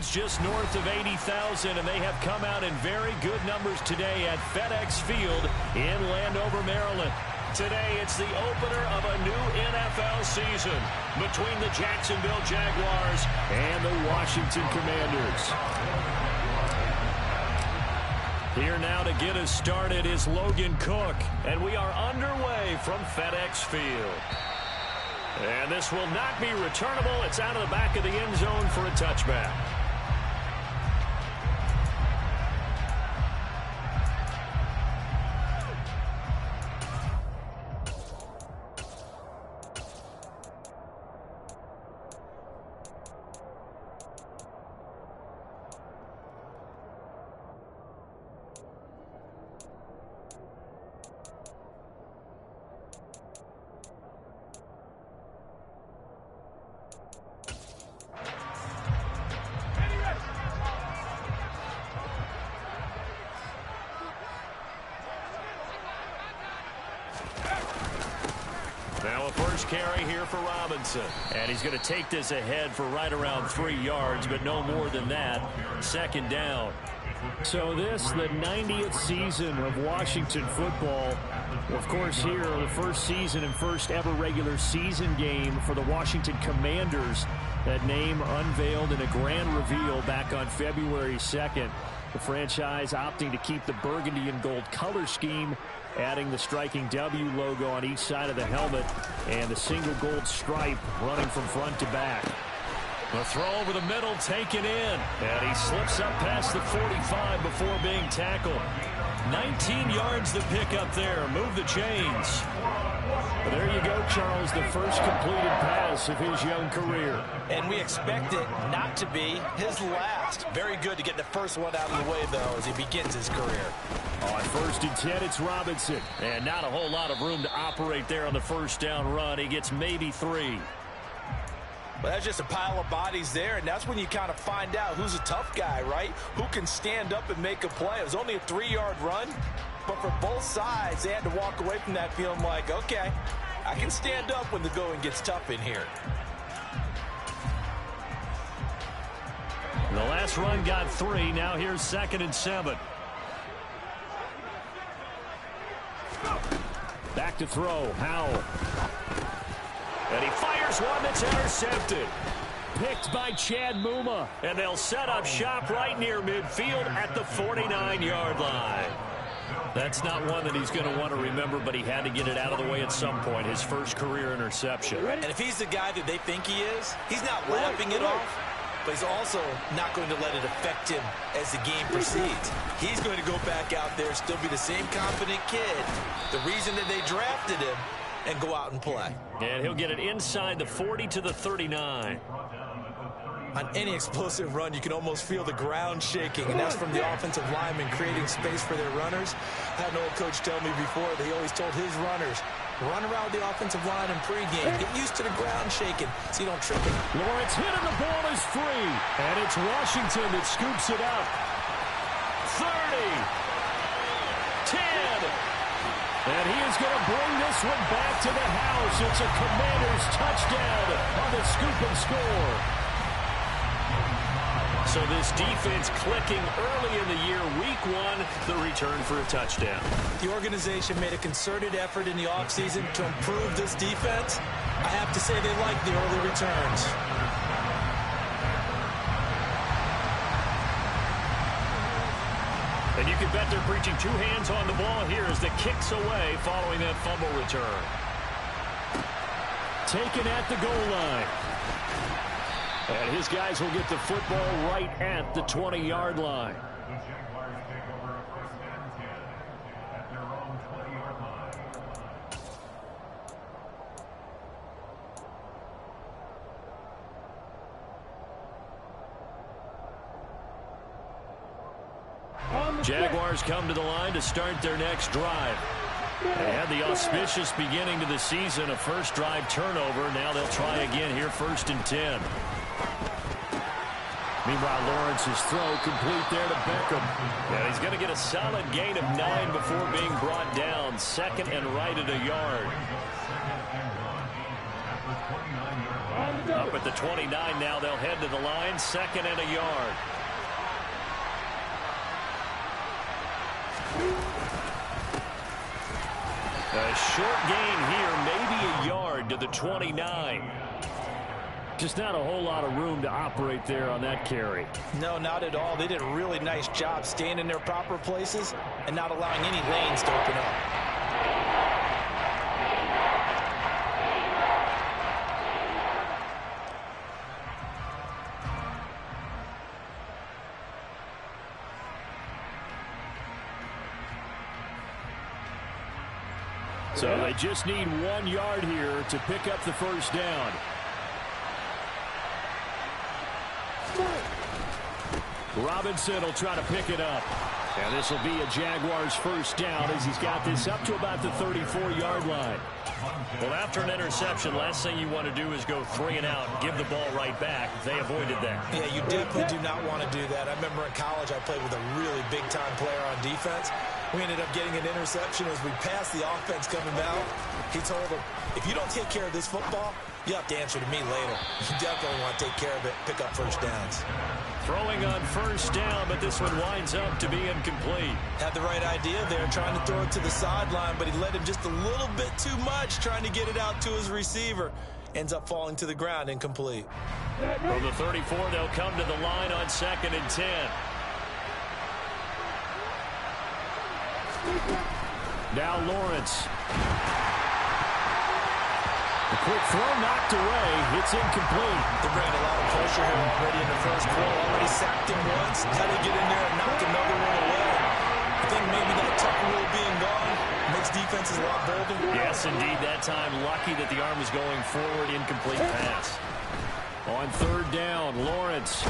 fans just north of 80,000, and they have come out in very good numbers today at FedEx Field in Landover, Maryland. Today, it's the opener of a new NFL season between the Jacksonville Jaguars and the Washington Commanders. Here now to get us started is Logan Cook, and we are underway from FedEx Field. And this will not be returnable. It's out of the back of the end zone for a touchback. Now a first carry here for Robinson. And he's going to take this ahead for right around 3 yards, but no more than that. Second down. So this, the 90th season of Washington football. Of course, here, the first season and first ever regular season game for the Washington Commanders. That name unveiled in a grand reveal back on February 2nd. The franchise opting to keep the burgundy and gold color scheme, adding the striking W logo on each side of the helmet and the single gold stripe running from front to back. The throw over the middle taken in, and he slips up past the 45 before being tackled. 19 yards to pick up there. Move the chains. But there you go, Charles, the first completed pass of his young career. And we expect it not to be his last. Very good to get the first one out of the way, though, as he begins his career. On 1st and 10, it's Robinson. And not a whole lot of room to operate there on the first down run. He gets maybe 3. But that's just a pile of bodies there, and that's when you kind of find out who's a tough guy, right? Who can stand up and make a play. It was only a 3-yard run, but for both sides, they had to walk away from that feeling like, okay, I can stand up when the going gets tough in here. The last run got 3. Now here's 2nd and 7. Back to throw. Howell. And he fires one that's intercepted. Picked by Chad Muma. And they'll set up shop right near midfield at the 49-yard line. That's not one that he's going to want to remember, but he had to get it out of the way at some point. His first career interception. And if he's the guy that they think he is, he's not laughing it off, but he's also not going to let it affect him as the game proceeds. He's going to go back out there, still be the same confident kid, the reason that they drafted him, and go out and play. And he'll get it inside the 40 to the 39. On any explosive run, you can almost feel the ground shaking, and that's from the offensive linemen creating space for their runners. I had an old coach tell me before that he always told his runners, run around the offensive line in pregame. Get used to the ground shaking so you don't trip it. Lawrence hit and the ball is free. And it's Washington that scoops it up. 30. 10. And he is going to bring this one back to the house. It's a Commanders touchdown on the scoop and score. So this defense clicking early in the year, week 1, the return for a touchdown. The organization made a concerted effort in the offseason to improve this defense. I have to say they like the early returns. And you can bet they're preaching 2 hands on the ball here as the kick's away following that fumble return. Taken at the goal line. And his guys will get the football right at the 20-yard line. Jaguars come to the line to start their next drive. They had the auspicious beginning to the season, a first drive turnover. Now they'll try again here, 1st and 10. Meanwhile, Lawrence's throw complete there to Beckham. And he's going to get a solid gain of 9 before being brought down. 2nd and right at a yard. Up at the 29 now, they'll head to the line, 2nd and a yard. A short gain here, maybe a yard to the 29. Just not a whole lot of room to operate there on that carry. No, not at all. They did a really nice job staying in their proper places and not allowing any lanes to open up. So they just need 1 yard here to pick up the first down. Robinson will try to pick it up. And this will be a Jaguars first down as he's got this up to about the 34-yard line. Well, after an interception, last thing you want to do is go 3 and out and give the ball right back. They avoided that. Yeah, you definitely do not want to do that. I remember in college I played with a really big-time player on defense. We ended up getting an interception as we passed the offense coming out. He told him, if you don't take care of this football, you have to answer to me later. You definitely want to take care of it, pick up first downs. Throwing on first down, but this one winds up to be incomplete. Had the right idea there, trying to throw it to the sideline, but he let him just a little bit too much, trying to get it out to his receiver. Ends up falling to the ground, incomplete. From the 34, they'll come to the line on 2nd and 10. Now Lawrence. The quick throw knocked away. It's incomplete. They bring a lot of pressure here already in the first quarter. Already sacked him once. Had to get in there and knock another one away. I think maybe that tucker rule being gone makes defenses a lot bolder. Yes, indeed. That time, lucky that the arm was going forward. Incomplete pass. On 3rd down, Lawrence.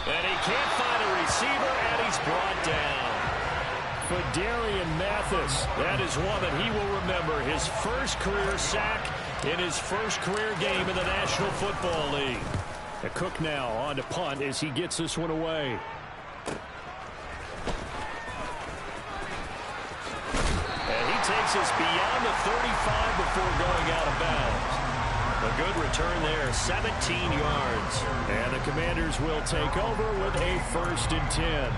And he can't find a receiver, and he's brought down. Fadarian Mathis, that is one that he will remember. His first career sack in his first career game in the National Football League. A Cook now on to punt as he gets this one away. And he takes us beyond the 35 before going out of bounds. A good return there, 17 yards. And the Commanders will take over with a 1st and 10.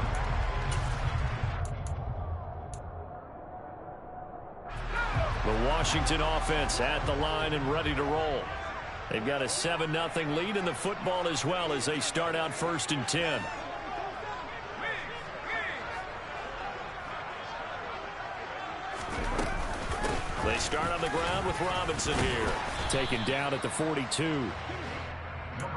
The Washington offense at the line and ready to roll. They've got a 7-0 lead in the football as well as they start out 1st and 10. They start on the ground with Robinson here. Taken down at the 42.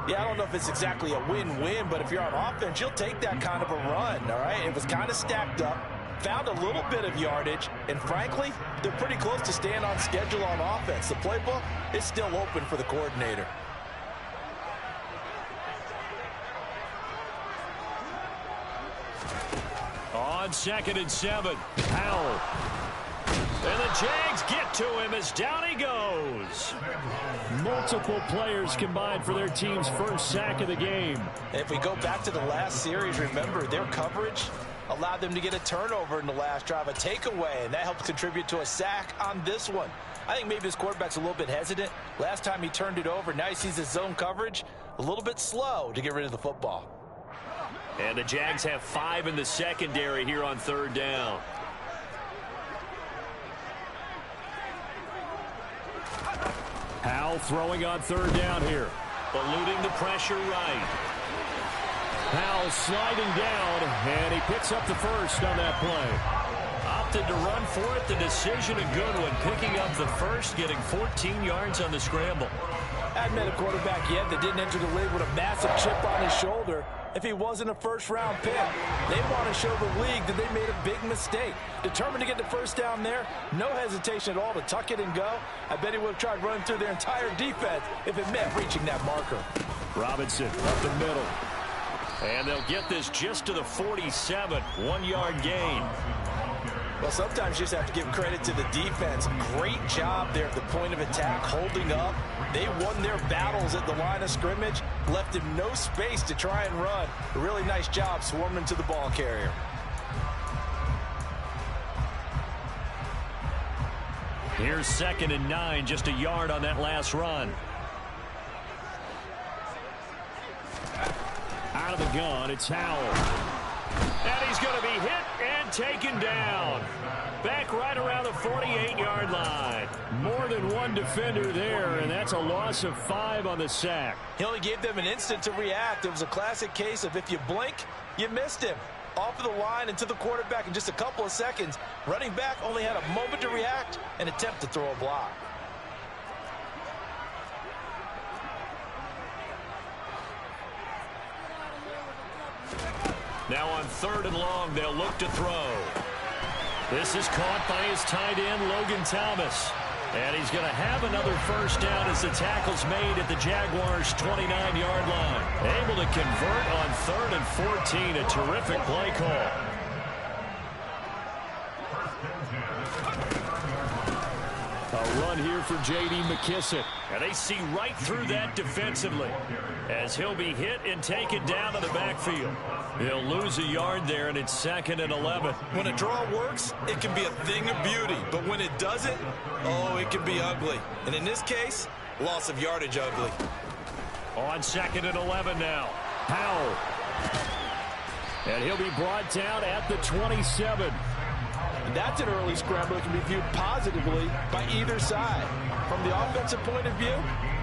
Yeah, I don't know if it's exactly a win-win, but if you're on offense, you'll take that kind of a run, all right? It was kind of stacked up. Found a little bit of yardage, and frankly, they're pretty close to staying on schedule on offense. The playbook is still open for the coordinator. On 2nd and 7, Powell. And the Jags get to him as down he goes. Multiple players combined for their team's first sack of the game. If we go back to the last series, remember, their coverage allowed them to get a turnover in the last drive, a takeaway, and that helps contribute to a sack on this one. I think maybe this quarterback's a little bit hesitant. Last time he turned it over, now he sees his zone coverage a little bit slow to get rid of the football. And the Jags have 5 in the secondary here on 3rd down. Powell throwing on 3rd down here. Eluding the pressure right. Powell sliding down, and he picks up the first on that play. Opted to run for it. The decision a good one. Picking up the first, getting 14 yards on the scramble. I hadn't met a quarterback yet that didn't enter the league with a massive chip on his shoulder if he wasn't a first-round pick. They want to show the league that they made a big mistake. Determined to get the first down there, no hesitation at all to tuck it and go. I bet he would have tried running through their entire defense if it meant reaching that marker. Robinson up the middle. And they'll get this just to the 47, 1-yard gain. Well, sometimes you just have to give credit to the defense. Great job there at the point of attack, holding up. They won their battles at the line of scrimmage, left him no space to try and run. A really nice job swarming to the ball carrier. Here's 2nd and 9, just a yard on that last run. out of the gun. It's Howell. And he's going to be hit and taken down. Back right around the 48-yard line. More than one defender there, and that's a loss of 5 on the sack. He only gave them an instant to react. It was a classic case of if you blink, you missed him. Off of the line and to the quarterback in just a couple of seconds. Running back only had a moment to react and attempt to throw a block. Now on 3rd and long, they'll look to throw. This is caught by his tight end, Logan Thomas. And he's going to have another first down as the tackle's made at the Jaguars' 29-yard line. Able to convert on 3rd and 14. A terrific play call. A run here for J.D. McKissic. And they see right through that defensively as he'll be hit and taken down to the backfield. He'll lose a yard there, and it's 2nd and 11. When a draw works, it can be a thing of beauty. But when it doesn't, oh, it can be ugly. And in this case, loss of yardage ugly. On 2nd and 11 now. Howell. And he'll be brought down at the 27. That's an early scramble that can be viewed positively by either side. From the offensive point of view,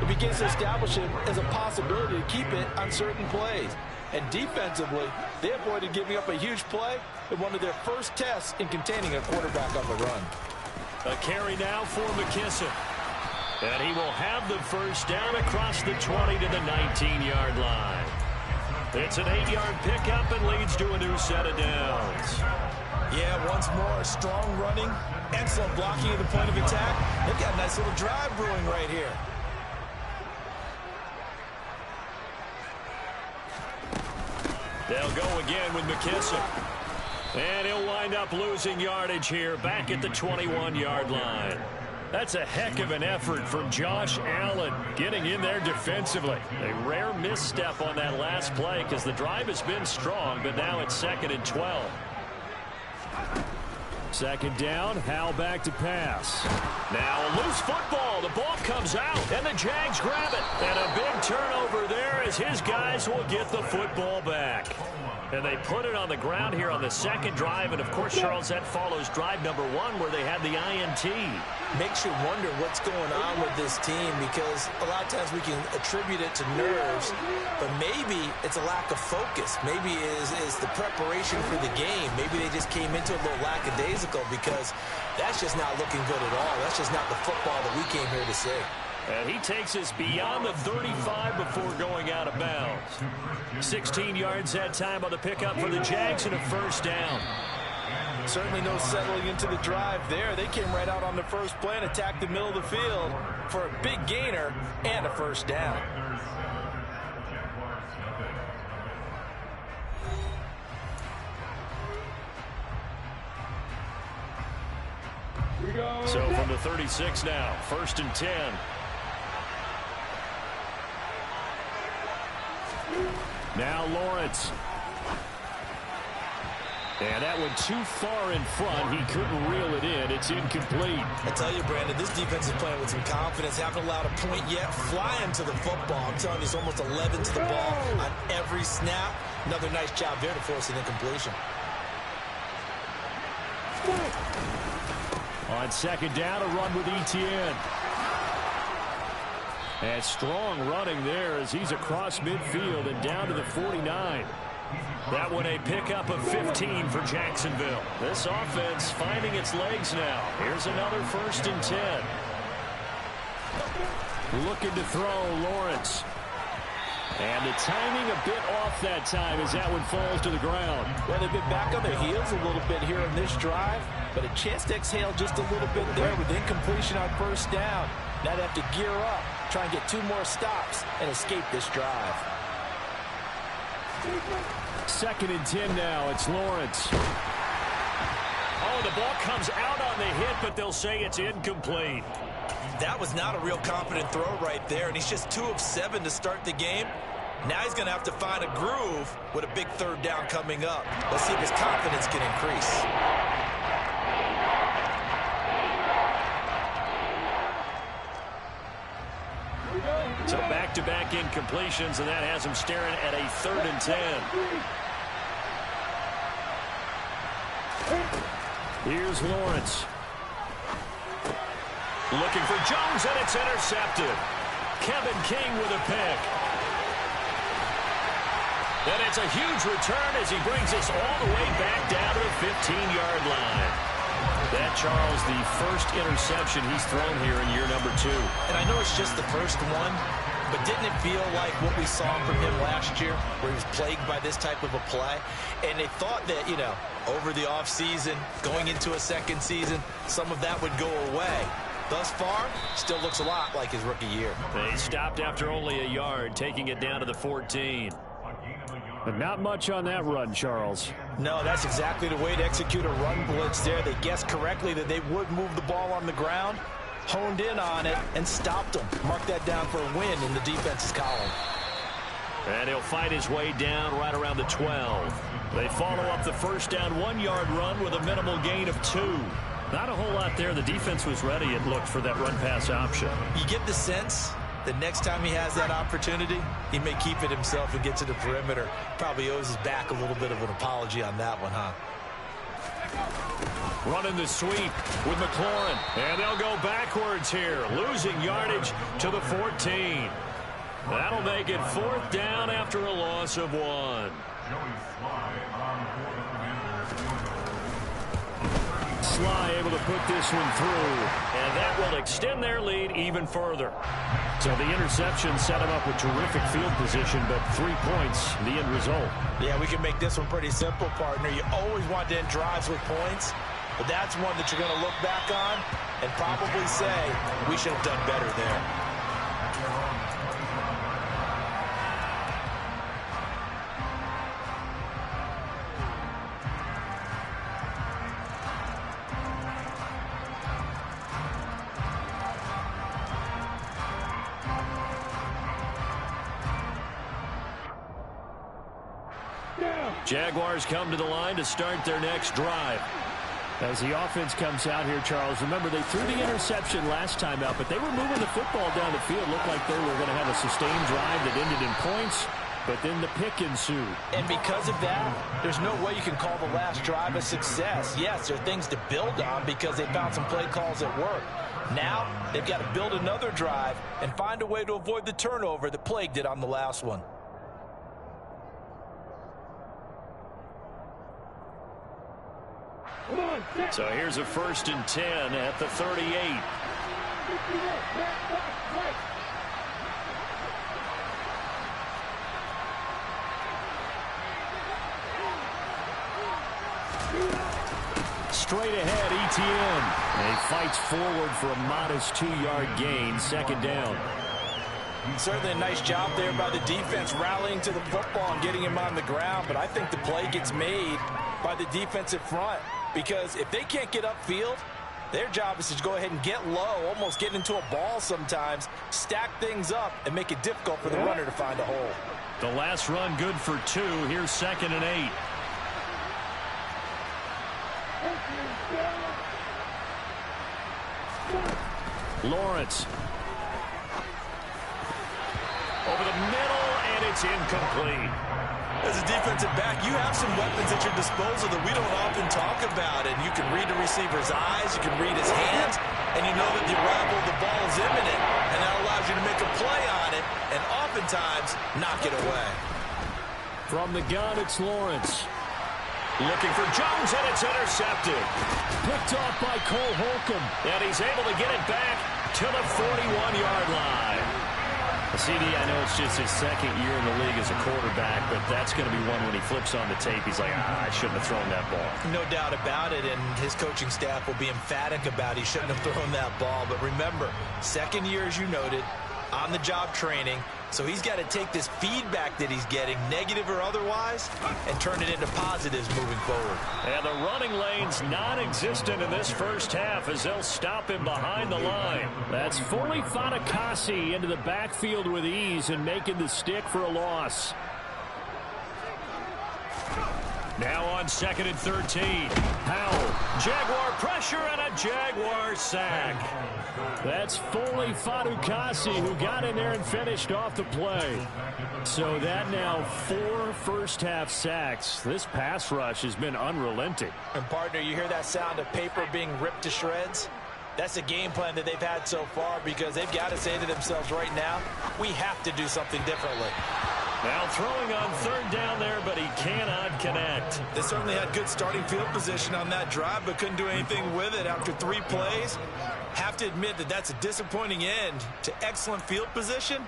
it begins to establish it as a possibility to keep it on certain plays. And defensively, they avoided giving up a huge play in one of their first tests in containing a quarterback on the run. A carry now for McKissic. And he will have the first down across the 20 to the 19-yard line. It's an 8-yard pickup and leads to a new set of downs. Yeah, once more, strong running, excellent blocking at the point of attack. They've got a nice little drive brewing right here. They'll go again with McKissic. And he'll wind up losing yardage here back at the 21-yard line. That's a heck of an effort from Josh Allen getting in there defensively. A rare misstep on that last play because the drive has been strong, but now it's 2nd and 12. 2nd down, Howell back to pass. Now a loose football. The ball comes out, and the Jags grab it. And a big turnover there as his guys will get the football back. And they put it on the ground here on the 2nd drive. And, of course, Charles, that follows drive number 1 where they had the INT. Makes you wonder what's going on with this team because a lot of times we can attribute it to nerves, but maybe it's a lack of focus. Maybe it's the preparation for the game. Maybe they just came into it a little lackadaisical because that's just not looking good at all. That's just not the football that we came here to see. And he takes us beyond the 35 before going out of bounds. 16 yards that time on the pickup for the Jags and a first down. Certainly no settling into the drive there. They came right out on the first play and attacked the middle of the field for a big gainer and a first down. So from the 36 now, 1st and 10. Now Lawrence. And that one too far in front. He couldn't reel it in. It's incomplete. I tell you, Brandon, this defense is playing with some confidence. Haven't allowed a point yet. Flying to the football. I'm telling you, it's almost 11 to the ball on every snap. Another nice job there to force an incompletion. On 2nd down, a run with Etienne. And strong running there as he's across midfield and down to the 49. That one a pickup of 15 for Jacksonville. This offense finding its legs now. Here's another 1st and 10. Looking to throw, Lawrence. And the timing a bit off that time as that one falls to the ground. Well, they've been back on their heels a little bit here in this drive, but a chance to exhale just a little bit there with incompletion on first down. Now they have to gear up, try and get 2 more stops and escape this drive. 2nd and 10 now. It's Lawrence. Oh, the ball comes out on the hit, but they'll say it's incomplete. That was not a real confident throw right there, and he's just 2 of 7 to start the game. Now he's going to have to find a groove with a big 3rd down coming up. Let's see if his confidence can increase. So back-to-back incompletions, and that has him staring at a 3rd and 10. Here's Lawrence. Looking for Jones, and it's intercepted. Kevin King with a pick. And it's a huge return as he brings us all the way back down to the 15-yard line. That, Charles, the first interception he's thrown here in year number 2. And I know it's just the first one, but didn't it feel like what we saw from him last year, where he was plagued by this type of a play? And they thought that, you know, over the offseason, going into a second season, some of that would go away. Thus far, still looks a lot like his rookie year. They stopped after only a yard, taking it down to the 14. But not much on that run, Charles. No, that's exactly the way to execute a run blitz there. They guessed correctly that they would move the ball on the ground, honed in on it, and stopped them. Mark that down for a win in the defense's column. And he'll fight his way down right around the 12. They follow up the first down 1-yard run with a minimal gain of 2. Not a whole lot there. The defense was ready, it looked, for that run-pass option. You get the sense that next time he has that opportunity, he may keep it himself and get to the perimeter. Probably owes his back a little bit of an apology on that one, huh? Running the sweep with McLaurin. And they'll go backwards here, losing yardage to the 14. That'll make it 4th down after a loss of 1. Sly able to put this one through, and that will extend their lead even further. So the interception set him up with terrific field position, but 3 points, the end result. Yeah, we can make this one pretty simple, partner. You always want to end drives with points, but that's one that you're going to look back on and probably say, we should have done better there. Jaguars come to the line to start their next drive. As the offense comes out here, Charles, remember they threw the interception last time out, but they were moving the football down the field. Looked like they were going to have a sustained drive that ended in points, but then the pick ensued. And because of that, there's no way you can call the last drive a success. Yes, there are things to build on because they found some play calls that work. Now, they've got to build another drive and find a way to avoid the turnover that plagued it on the last one. So here's a 1st and 10 at the 38. Straight ahead, ETN. And he fights forward for a modest 2-yard gain, 2nd down. Certainly a nice job there by the defense rallying to the football and getting him on the ground, but I think the play gets made by the defensive front because if they can't get upfield, their job is to go ahead and get low, almost get into a ball sometimes, stack things up, and make it difficult for the runner to find a hole. The last run good for 2. Here's 2nd and 8. Lawrence. Over the middle, and it's incomplete. As a defensive back, you have some weapons at your disposal that we don't often talk about, and you can read the receiver's eyes, you can read his hands, and you know that the arrival of the ball is imminent, and that allows you to make a play on it, and oftentimes knock it away. From the gun, it's Lawrence. Looking for Jones, and it's intercepted. Picked off by Cole Holcomb, and he's able to get it back to the 41-yard line. CD, I know it's just his 2nd year in the league as a quarterback, but that's going to be one when he flips on the tape. He's like, I shouldn't have thrown that ball. No doubt about it, and his coaching staff will be emphatic about he shouldn't have thrown that ball. But remember, 2nd year, as you noted, on-the-job training. So he's got to take this feedback that he's getting, negative or otherwise, and turn it into positives moving forward. And the running lane's non-existent in this first half as they'll stop him behind the line. That's Foley Fatukasi into the backfield with ease and making the stick for a loss. Now on 2nd and 13. Powell Jaguar pressure and a Jaguar sack. That's Foley Fadukasi who got in there and finished off the play. So that now 4 first-half sacks. This pass rush has been unrelenting. And, partner, you hear that sound of paper being ripped to shreds? That's the game plan that they've had so far because they've got to say to themselves right now, we have to do something differently. Now throwing on 3rd down there, but he cannot connect. They certainly had good starting field position on that drive, but couldn't do anything with it after 3 plays. Have to admit that that's a disappointing end to excellent field position.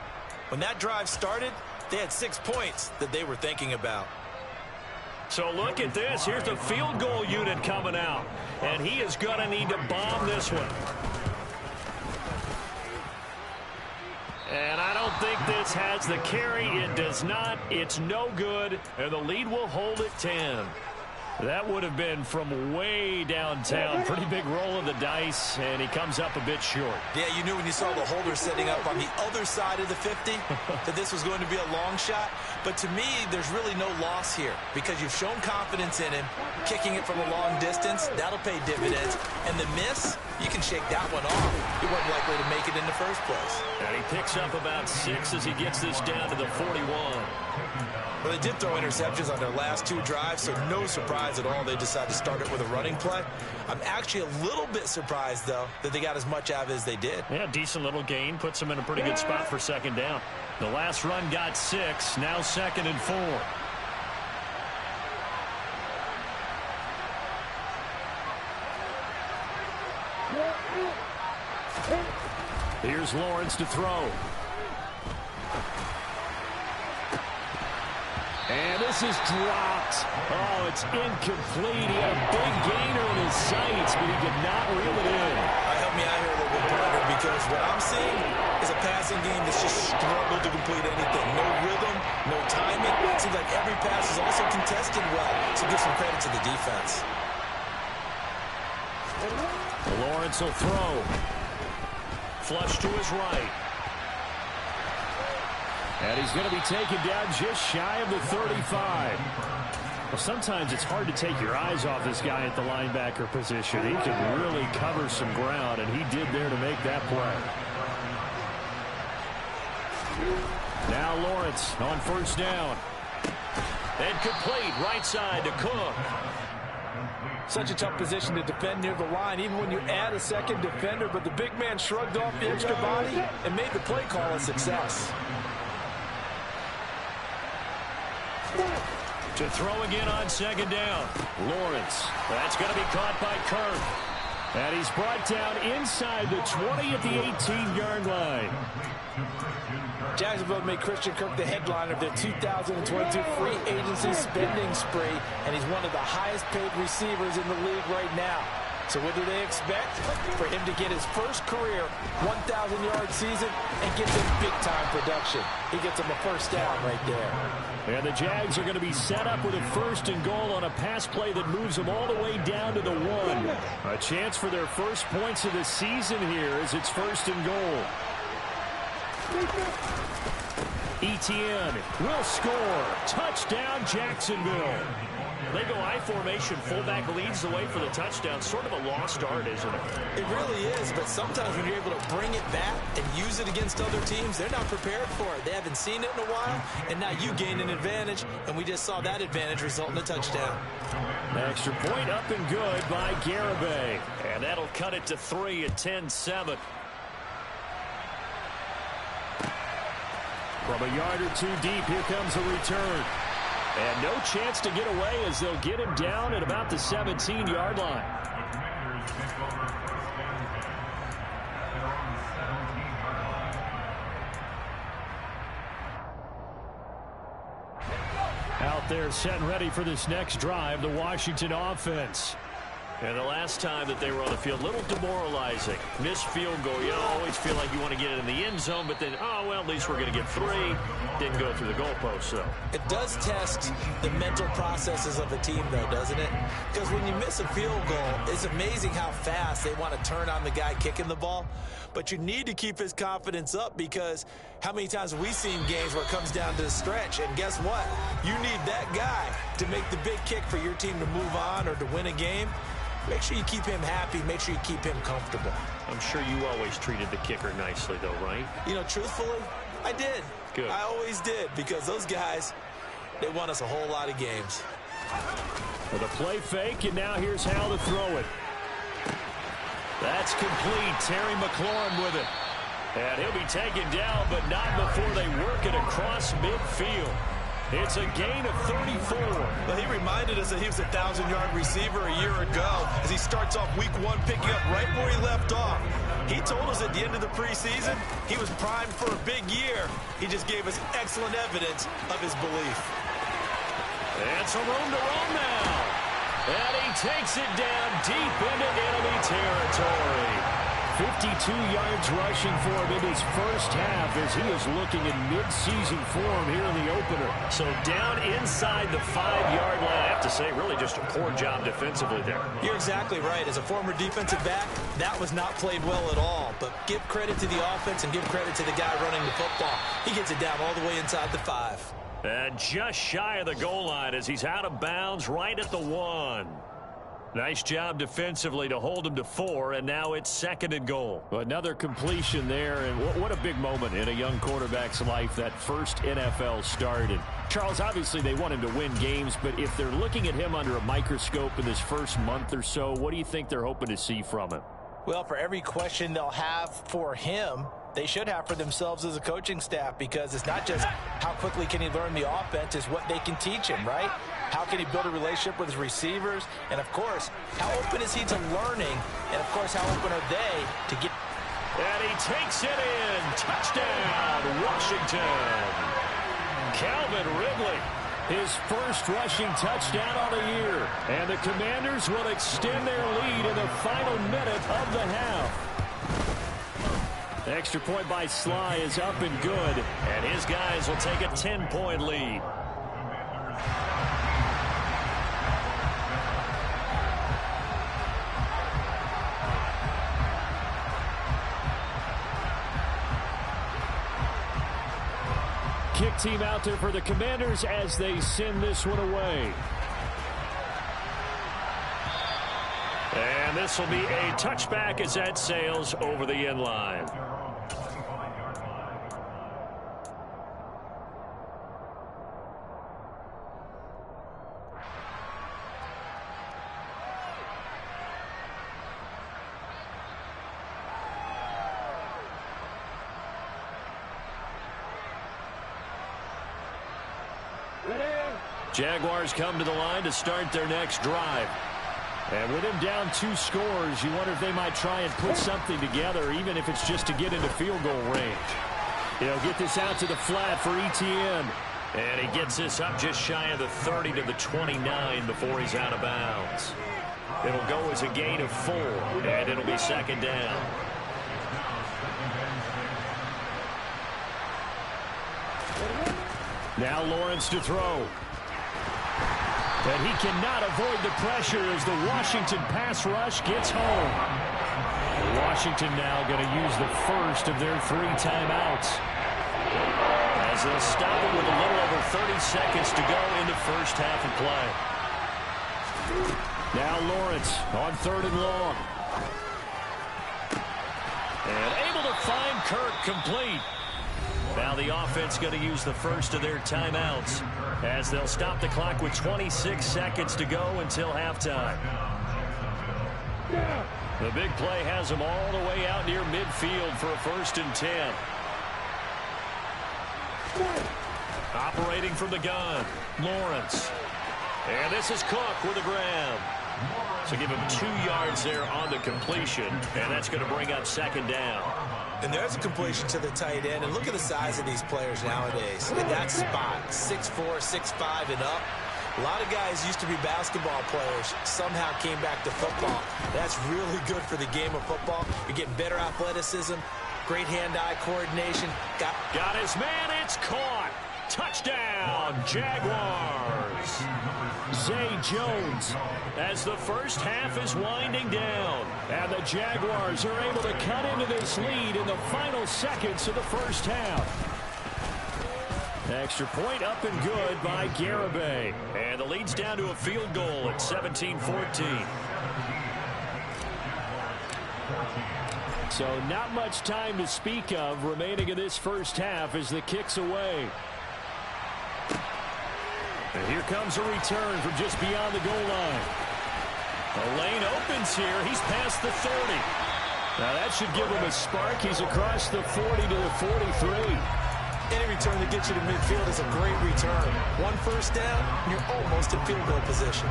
When that drive started, they had 6 points that they were thinking about. So look at this. Here's the field goal unit coming out. And he is going to need to bomb this one. And I don't think this has the carry. It does not. It's no good. And the lead will hold at 10. That would have been from way downtown. Pretty big roll of the dice, and he comes up a bit short. Yeah, you knew when you saw the holder setting up on the other side of the 50 that this was going to be a long shot. But to me, there's really no loss here because you've shown confidence in him. Kicking it from a long distance, that'll pay dividends. And the miss, you can shake that one off. He wasn't likely to make it in the first place. And he picks up about 6 as he gets this down to the 41. Well, they did throw interceptions on their last 2 drives, so no surprise at all they decided to start it with a running play. I'm actually a little bit surprised, though, that they got as much out of it as they did. Yeah, decent little gain. Puts them in a pretty good spot for 2nd down. The last run got 6. Now 2nd and 4. Here's Lawrence to throw. And this is dropped. Oh, it's incomplete. He had a big gainer in his sights, but he did not reel it in. Help me out here a little bit, partner, because what I'm seeing is a passing game that's just struggled to complete anything. No rhythm, no timing. It seems like every pass is also contested well, so give some credit to the defense. Lawrence will throw. Flush to his right. And he's going to be taken down just shy of the 35. Well, sometimes it's hard to take your eyes off this guy at the linebacker position. He can really cover some ground, and he did there to make that play. Now Lawrence on 1st down. And complete right side to Cook. Such a tough position to defend near the line, even when you add a 2nd defender, but the big man shrugged off the extra body and made the play call a success. To throw again on 2nd down. Lawrence. That's going to be caught by Kirk. And he's brought down inside the 20 at the 18-yard line. Jacksonville made Christian Kirk the headliner of their 2022 free agency spending spree, and he's one of the highest-paid receivers in the league right now. So what do they expect? For him to get his first career 1,000-yard season and get some big-time production. He gets him a 1st down right there. And the Jags are going to be set up with a 1st and goal on a pass play that moves them all the way down to the 1. A chance for their first points of the season here as it's 1st and goal. Etienne will score. Touchdown, Jacksonville. They go I formation. Fullback leads the way for the touchdown. Sort of a lost art, isn't it? It really is, but sometimes when you're able to bring it back and use it against other teams, they're not prepared for it. They haven't seen it in a while, and now you gain an advantage, and we just saw that advantage result in a touchdown. Extra point up and good by Garibay. And that'll cut it to 3 at 10-7. From a yard or 2 deep, here comes a return. And no chance to get away as they'll get him down at about the 17-yard line. Out there set and ready for this next drive, the Washington offense. And the last time that they were on the field, a little demoralizing. Missed field goal. You always feel like you want to get it in the end zone, but then, oh, well, at least we're going to get 3. Didn't go through the goalpost, though. It does test the mental processes of a team, though, doesn't it? Because when you miss a field goal, it's amazing how fast they want to turn on the guy kicking the ball. But you need to keep his confidence up because how many times have we seen games where it comes down to the stretch? And guess what? You need that guy to make the big kick for your team to move on or to win a game. Make sure you keep him happy. Make sure you keep him comfortable. I'm sure you always treated the kicker nicely, though, right? You know, truthfully, I did. Good. I always did, because those guys, they won us a whole lot of games. With a play fake, and now here's how to throw it. That's complete. Terry McLaurin with it. And he'll be taken down, but not before they work it across midfield. It's a gain of 34. Well, he reminded us that he was a 1,000-yard receiver a year ago as he starts off week 1 picking up right where he left off. He told us at the end of the preseason he was primed for a big year. He just gave us excellent evidence of his belief. And some room to run now. And he takes it down deep into enemy territory. 52 yards rushing for him in his first half as he is looking in mid-season form here in the opener. So down inside the 5-yard line. I have to say, really just a poor job defensively there. You're exactly right. As a former defensive back, that was not played well at all. But give credit to the offense and give credit to the guy running the football. He gets it down all the way inside the 5. And just shy of the goal line as he's out of bounds right at the 1. Nice job defensively to hold him to 4, and now it's 2nd and goal. Another completion there, and what a big moment in a young quarterback's life, that first NFL start. And Charles, obviously they want him to win games, but if they're looking at him under a microscope in this first month or so, what do you think they're hoping to see from him? Well, for every question they'll have for him, they should have for themselves as a coaching staff, because it's not just how quickly can he learn the offense, it's what they can teach him, right? How can he build a relationship with his receivers? And, of course, how open is he to learning? And, of course, how open are they to get... And he takes it in. Touchdown, Washington. Calvin Ridley, his first rushing touchdown on the year. And the Commanders will extend their lead in the final minute of the half. The extra point by Sly is up and good. And his guys will take a 10-point lead. Kick team out there for the Commanders as they send this one away. And this will be a touchback as that sails over the end line. Jaguars come to the line to start their next drive. And with him down 2 scores, you wonder if they might try and put something together, even if it's just to get into field goal range. He'll get this out to the flat for Etienne. And he gets this up just shy of the 30 to the 29 before he's out of bounds. It'll go as a gain of 4, and it'll be 2nd down. Now Lawrence to throw. And he cannot avoid the pressure as the Washington pass rush gets home. Washington now going to use the first of their 3 timeouts. As they'll stop it with a little over 30 seconds to go in the first half of play. Now Lawrence on 3rd and long. And able to find Kirk complete. Now the offense going to use the first of their timeouts as they'll stop the clock with 26 seconds to go until halftime. The big play has them all the way out near midfield for a 1st and 10. Operating from the gun, Lawrence. And this is Cook with a grab. So give him 2 yards there on the completion, and that's going to bring up 2nd down. And there's a completion to the tight end. And look at the size of these players nowadays. In that spot, 6'4", 6'5", and up. A lot of guys used to be basketball players, somehow came back to football. That's really good for the game of football. You're getting better athleticism, great hand-eye coordination. Got his man, it's caught. Touchdown, Jaguars. Zay Jones as the first half is winding down. And the Jaguars are able to cut into this lead in the final seconds of the first half. Extra point up and good by Garibay. And the lead's down to a field goal at 17-14. So not much time to speak of remaining in this first half as the kick's away. And here comes a return from just beyond the goal line. The lane opens here. He's past the 30. Now that should give him a spark. He's across the 40 to the 43. Any return that gets you to midfield is a great return. One first down, you're almost in field goal position.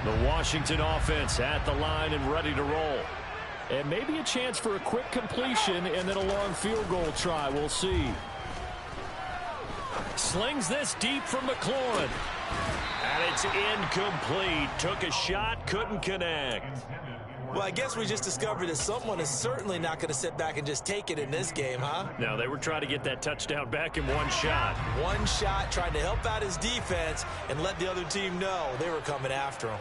The Washington offense at the line and ready to roll. And maybe a chance for a quick completion and then a long field goal try. We'll see. Slings this deep from McLaurin. And it's incomplete. Took a shot, couldn't connect. Well, I guess we just discovered that someone is certainly not going to sit back and just take it in this game, huh? No, they were trying to get that touchdown back in one shot. One shot, trying to help out his defense and let the other team know they were coming after him.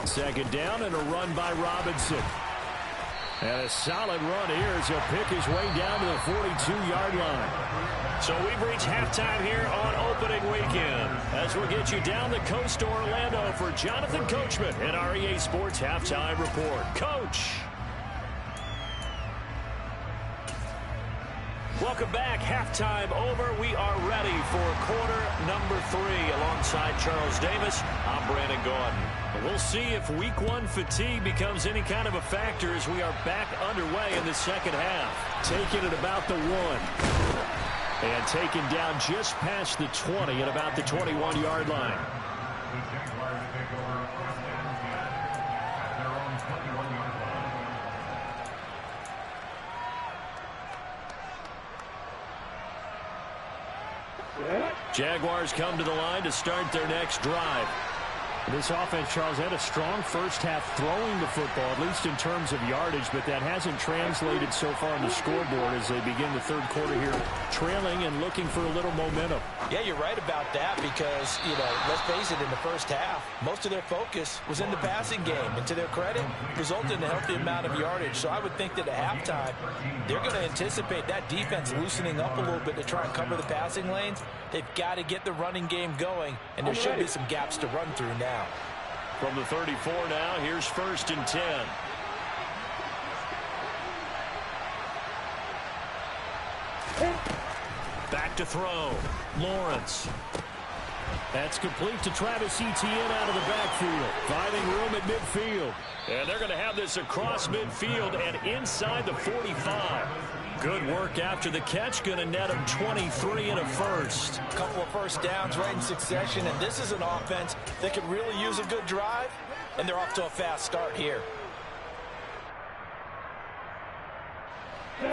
Second down and a run by Robinson. And a solid run here as he'll pick his way down to the 42-yard line. So we've reached halftime here on opening weekend as we'll get you down the coast to Orlando for Jonathan Coachman in our EA Sports Halftime Report. Coach. Welcome back. Halftime over. We are ready for quarter number 3 alongside Charles Davis. I'm Brandon Gordon. We'll see if week 1 fatigue becomes any kind of a factor as we are back underway in the second half. Taking it about the 1. And taken down just past the 20 at about the 21-yard line. Jaguars come to the line to start their next drive. This offense, Charles, had a strong first half throwing the football, at least in terms of yardage, but that hasn't translated so far on the scoreboard as they begin the third quarter here, trailing and looking for a little momentum. Yeah, you're right about that because, let's face it, in the first half, most of their focus was in the passing game. And to their credit, resulted in a healthy amount of yardage. So I would think that at halftime, they're going to anticipate that defense loosening up a little bit to try and cover the passing lanes. They've got to get the running game going, and there should be some gaps to run through now. From the 34 now, here's 1st and 10. Back to throw. Lawrence. That's complete to Travis Etienne out of the backfield. Finding room at midfield. And they're going to have this across midfield and inside the 45. Good work after the catch. Going to net him 23 and a first. A couple of first downs right in succession, and this is an offense that could really use a good drive, and they're off to a fast start here.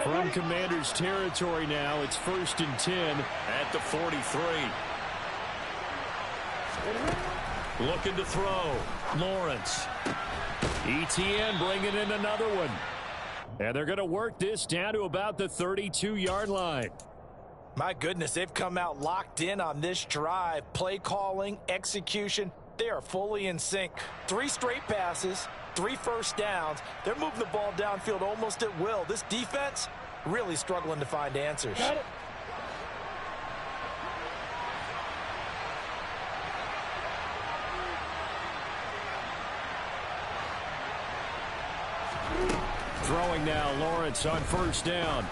From Commanders territory now, it's 1st and 10 at the 43. Looking to throw. Lawrence. Etienne bringing in another one. And they're going to work this down to about the 32-yard line. My goodness, they've come out locked in on this drive. Play calling, execution, they are fully in sync. 3 straight passes, 3 first downs. They're moving the ball downfield almost at will. This defense really struggling to find answers. Got it. Throwing now, Lawrence on 1st down.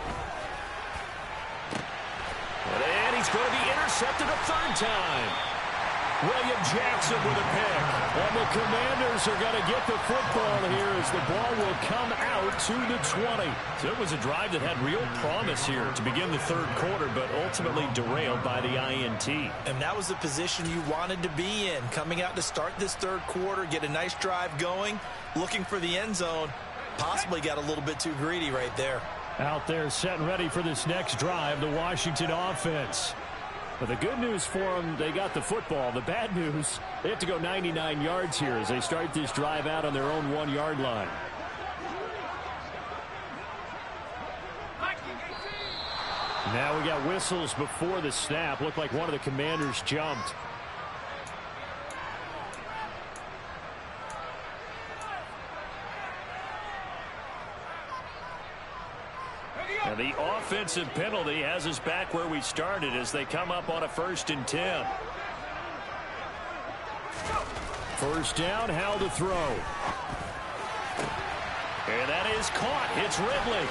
And he's going to be intercepted a 3rd time. William Jackson with a pick. And the Commanders are going to get the football here as the ball will come out to the 20. So it was a drive that had real promise here to begin the third quarter, but ultimately derailed by the INT. And that was the position you wanted to be in. Coming out to start this third quarter, get a nice drive going, looking for the end zone. Possibly got a little bit too greedy right there. Out there set and ready for this next drive, the Washington offense. But the good news for them, they got the football. The bad news, they have to go 99 yards here as they start this drive out on their own 1-yard line. Now we got whistles before the snap. Looked like one of the Commanders jumped. And the offensive penalty has us back where we started as they come up on a 1st and 10. First down, Howell to throw. And that is caught. It's Ridley.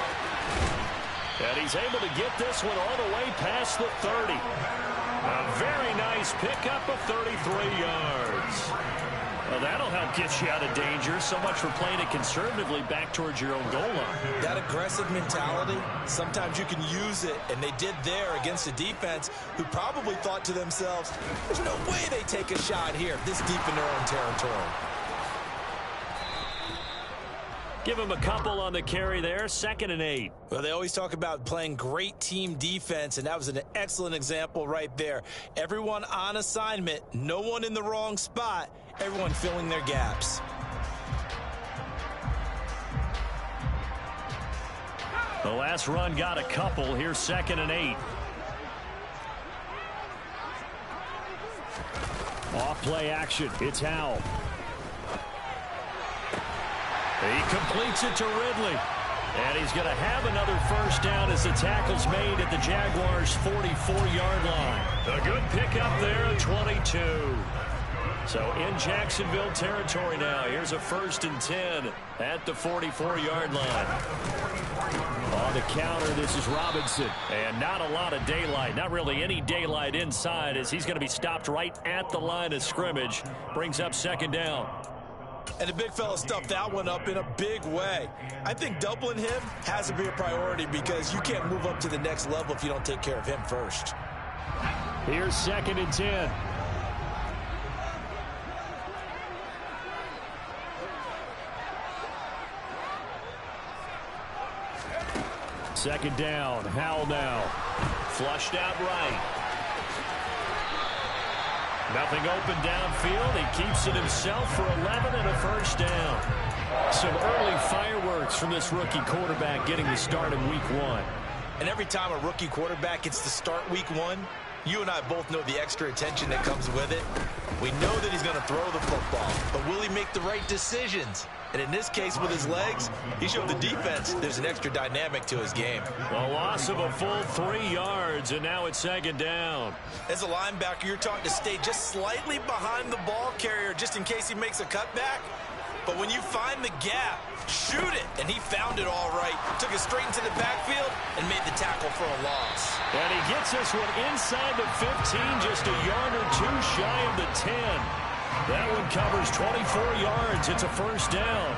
And he's able to get this one all the way past the 30. A very nice pickup of 33 yards. Well, that'll help get you out of danger. So much for playing it conservatively back towards your own goal line. That aggressive mentality, sometimes you can use it, and they did there against a defense who probably thought to themselves, there's no way they take a shot here this deep in their own territory. Give him a couple on the carry there, 2nd and 8. Well, they always talk about playing great team defense, and that was an excellent example right there. Everyone on assignment, no one in the wrong spot, everyone filling their gaps. The last run got a couple. Here's 2nd and 8. Off play action. It's Howell. He completes it to Ridley. And he's going to have another first down as the tackle's made at the Jaguars' 44-yard line. A good pickup there at 22. So in Jacksonville territory now. Here's a 1st and 10 at the 44-yard line. On the counter, this is Robinson. And not a lot of daylight. Not really any daylight inside as he's going to be stopped right at the line of scrimmage. Brings up 2nd down. And the big fella stuffed that one up in a big way. I think doubling him has to be a priority because you can't move up to the next level if you don't take care of him first. Here's 2nd and 10. Second down. Howell now. Flushed out right. Nothing open downfield. He keeps it himself for 11 and a first down. Some early fireworks from this rookie quarterback getting the start in week 1. And every time a rookie quarterback gets to start week 1, you and I both know the extra attention that comes with it. We know that he's going to throw the football, but will he make the right decisions? And in this case, with his legs, he showed the defense there's an extra dynamic to his game. A loss of a full 3 yards, and now it's 2nd down. As a linebacker, you're taught to stay just slightly behind the ball carrier just in case he makes a cutback. But when you find the gap, shoot it. And he found it all right. Took it straight into the backfield and made the tackle for a loss. And he gets this one inside the 15, just a yard or two shy of the 10. That one covers 24 yards. It's a first down.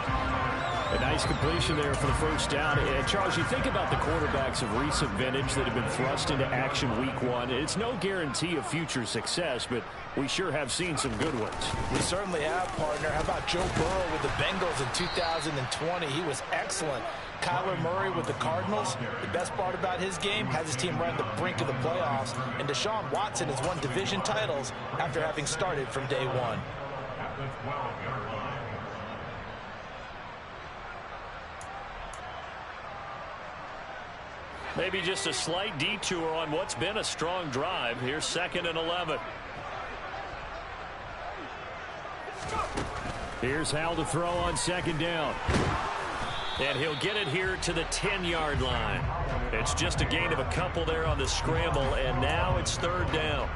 A nice completion there for the first down. And Charles, you think about the quarterbacks of recent vintage that have been thrust into action week 1. It's no guarantee of future success, but we sure have seen some good ones. We certainly have, partner. How about Joe Burrow with the Bengals in 2020? He was excellent. Kyler Murray with the Cardinals. The best part about his game, has his team right on the brink of the playoffs. And Deshaun Watson has won division titles after having started from day 1. Maybe just a slight detour on what's been a strong drive. Here's 2nd and 11. Here's Howell to throw on 2nd down. And he'll get it here to the 10-yard line. It's just a gain of a couple there on the scramble, and now it's 3rd down.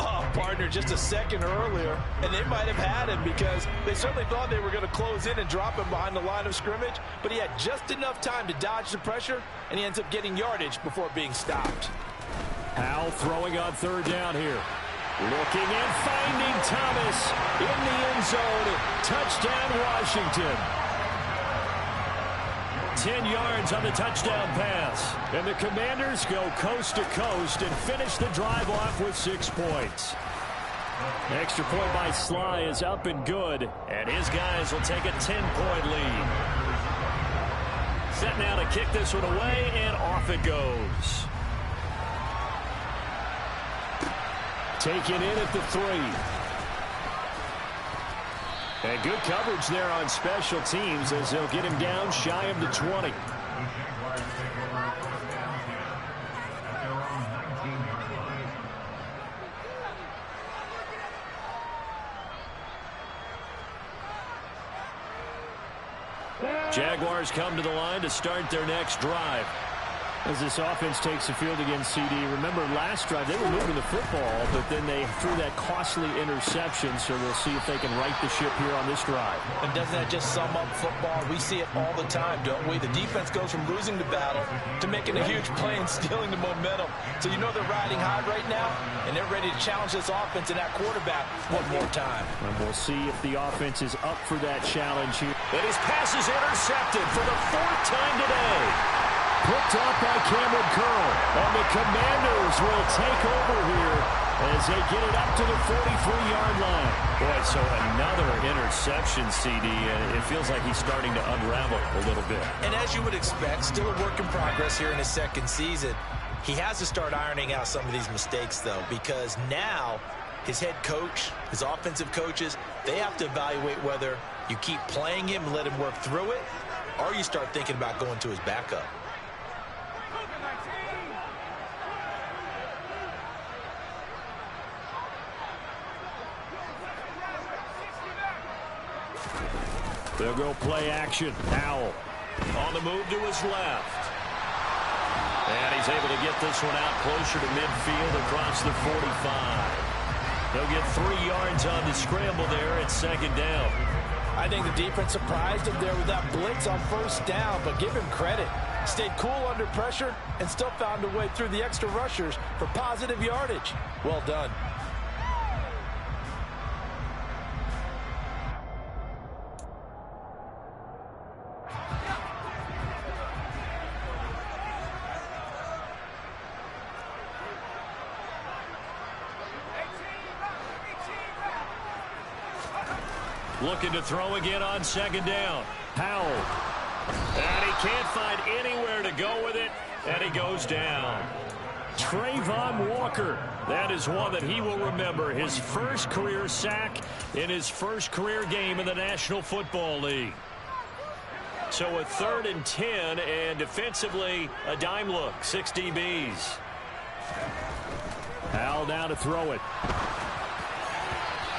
Oh, partner, just a second earlier, and they might have had him because they certainly thought they were going to close in and drop him behind the line of scrimmage, but he had just enough time to dodge the pressure, and he ends up getting yardage before being stopped. Howell throwing on 3rd down here. Looking and finding Thomas in the end zone. Touchdown, Washington. 10 yards on the touchdown pass. And the Commanders go coast to coast and finish the drive off with 6 points. Extra point by Sly is up and good. And his guys will take a 10-point lead. Set now to kick this one away, and off it goes. Taken in at the 3. And good coverage there on special teams as they'll get him down shy of the 20. Jaguars come to the line to start their next drive. As this offense takes the field against CD, remember last drive they were moving the football, but then they threw that costly interception, so we'll see if they can right the ship here on this drive. And doesn't that just sum up football? We see it all the time, don't we? The defense goes from losing the battle to making a huge play and stealing the momentum. So you know they're riding high right now, and they're ready to challenge this offense and that quarterback one more time. And we'll see if the offense is up for that challenge here. And his pass is intercepted for the 4th time today. Picked off by Cameron Curl. And the Commanders will take over here as they get it up to the 43-yard line. Boy, so another interception, CD, and it feels like he's starting to unravel a little bit. And as you would expect, still a work in progress here in his second season. He has to start ironing out some of these mistakes, though, because now his head coach, his offensive coaches, they have to evaluate whether you keep playing him and let him work through it, or you start thinking about going to his backup. They'll go play action. Powell on the move to his left. And he's able to get this one out closer to midfield across the 45. He'll get 3 yards on the scramble there at 2nd down. I think the defense surprised him there with that blitz on 1st down, but give him credit. Stayed cool under pressure and still found a way through the extra rushers for positive yardage. Well done. Looking to throw again on 2nd down. Powell. And he can't find anywhere to go with it. And he goes down. Trayvon Walker. That is one that he will remember. His first career sack in his first career game in the National Football League. So a 3rd and 10, and defensively a dime look. 6 DBs. Powell down to throw it.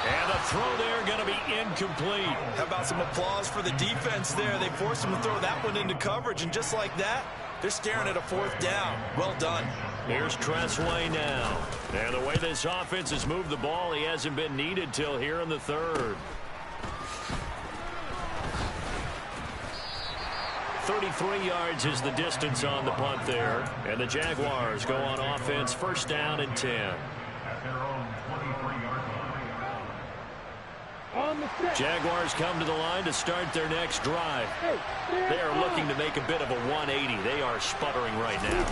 And the throw there going to be incomplete. How about some applause for the defense there? They forced him to throw that one into coverage, and just like that, they're staring at a 4th down. Well done. Here's Tressway now. And the way this offense has moved the ball, he hasn't been needed till here in the 3rd. 33 yards is the distance on the punt there. And the Jaguars go on offense, 1st down and 10. Jaguars come to the line to start their next drive. They are looking to make a bit of a 180. They are sputtering right now.